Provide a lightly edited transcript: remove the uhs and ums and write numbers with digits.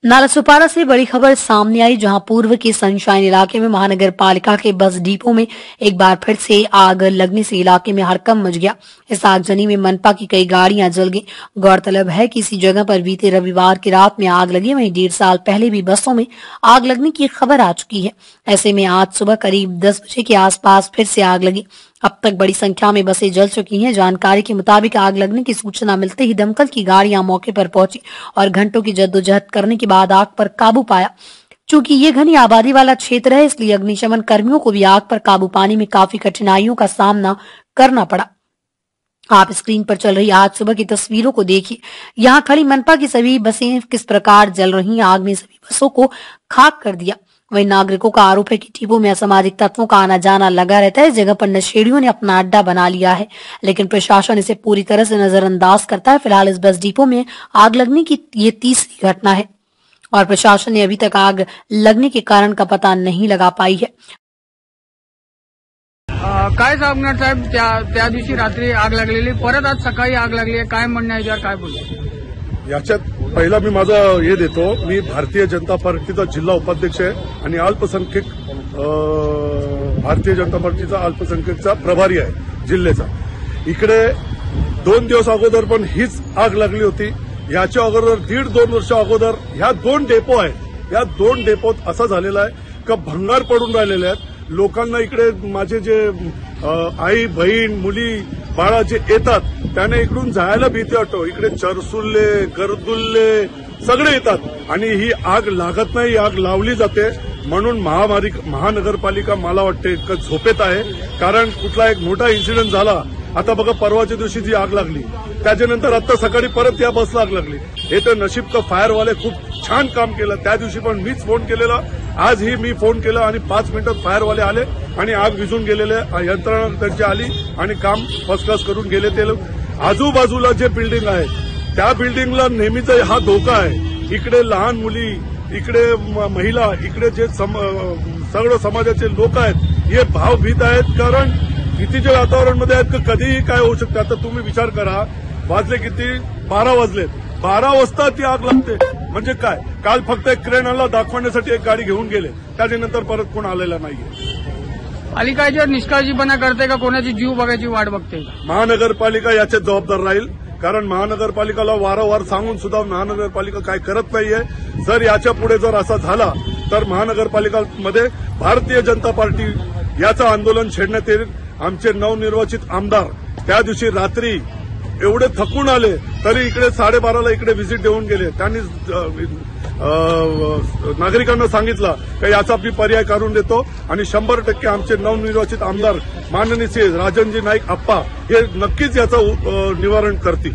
नालासोपारा से बड़ी खबर सामने आई, जहां पूर्व के सनशाइन इलाके में महानगर पालिका के बस डिपो में एक बार फिर से आग लगने से इलाके में हड़कंप मच गया। इस आगजनी में मनपा की कई गाड़ियां जल गईं। गौरतलब है कि इसी जगह पर बीते रविवार की रात में आग लगी। वहीं 1.5 साल पहले भी बसों में आग लगने की खबर आ चुकी है। ऐसे में आज सुबह करीब 10 बजे के आसपास फिर से आग लगी। अब तक बड़ी संख्या में बसें जल चुकी हैं। जानकारी के मुताबिक आग लगने की सूचना मिलते ही दमकल की गाड़ियां मौके पर पहुंची और घंटों की जद्दोजहद करने के बाद आग पर काबू पाया। चूंकि ये घनी आबादी वाला क्षेत्र है, इसलिए अग्निशमन कर्मियों को भी आग पर काबू पाने में काफी कठिनाइयों का सामना करना पड़ा। आप स्क्रीन पर चल रही आज सुबह की तस्वीरों को देखिए। यहाँ खड़ी मनपा की सभी बसें किस प्रकार जल रही। आग ने सभी बसों को खाक कर दिया। वहीं नागरिकों का आरोप है कि डिपो में असामाजिक तत्वों का आना जाना लगा रहता है। इस जगह पर नशेड़ियों ने अपना अड्डा बना लिया है, लेकिन प्रशासन इसे पूरी तरह से नजरअंदाज करता है। फिलहाल इस बस डिपो में आग लगने की ये तीसरी घटना है और प्रशासन ने अभी तक आग लगने के कारण का पता नहीं लगा पाई है। काय सांगणार साहेब, त्या दिवशी रात्री आग लागलेली, परत आज सकाळी आग लागली आहे, काय म्हणणं आहे याच्यावर, काय बोलतो? याच्यात पहिला मी माझा हे देतो। मी भारतीय जनता पार्टीचा जिल्हा उपाध्यक्ष आहे आणि अल्पसंख्यक भारतीय जनता पार्टीचा अल्पसंख्यकचा प्रभारी आहे जिल्ह्याचा। इकडे 2 दिवस अगोदर पण हीच आग लागली होती। याच्या अगोदर 1.5-2 वर्ष अगोदर ह्या 2 डेपो आहेत। या 2 डेपोत असं झालेलं आहे का भंगार पडून राहिलेले आहेत। लोकांना इकडे माझे जे आई बहीण मुली बाळा जे येतात त्याने इकडून जायला भीती वाटतो। इकडे चरसुल्ले गर्दुल्ले सगळे येतात आणि ही आग लागत नाही, आग लावली जाते। म्हणून महानगरपालिका मला वाटते का झोपेत आहे, कारण कुठला एक मोठा इन्सिडेंट झाला। आता बघा, परवाच्या दिवशी जी आग लागली त्याच्यानंतर आता सकाळी परत या बसला आग लागली। हे तर नशीब का फायरवाले खूप छान काम केलं। त्या दिवशी पण मीच फोन केलेला, आजही मी फोन केला आणि 5 मिनिटात फायरवाले आले आणि आग विझून गेलेले यंत्रणा त्यांची आली आणि काम फर्स्ट क्लास करून गेले। ते आजूबाजूला जे बिल्डिंग आहे त्या बिल्डिंगला नेहमीच हा धोका आहे। इकडे लहान मुली, इकडे महिला, इकडे जे सगळं समाजाचे लोक आहेत हे भावभीत आहेत, कारण भीतीच्या वातावरणामध्ये आहेत की कधीही काय होऊ शकतं। आता तुम्ही विचार करा, वाजले किती? 12 वाजलेत। 12 वाजता ती आग लागते म्हणजे काय? काल फक्त एक क्रेनला दाखवण्यासाठी एक गाडी घेऊन गेले, त्याच्यानंतर परत कोण आलेला नाहीये। पालिका याच्यावर निष्काळजीपणा करते का, कोणाची जीव बघायची वाट बघते? महानगरपालिका याच्यात जबाबदार राहील, कारण महानगरपालिकाला वारंवार सांगून सुद्धा महानगरपालिका काय करत नाहीये। जर याच्या पुढे जर असा झाला तर महानगरपालिकामध्ये भारतीय जनता पार्टी याचं आंदोलन छेडण्यात येईल। आमचे नवनिर्वाचित आमदार त्या दिवशी रात्री एवढे थकून आले तरी इकडे 12:30ला इकडे व्हिजिट देऊन गेले। त्यांनी नागरिकांना सांगितलं की याचा मी पर्याय काढून देतो आणि 100% आमचे नवनिर्वाचित आमदार माननीय राजनजी नाईक आप्पा हे नक्कीच याचं निवारण करतील।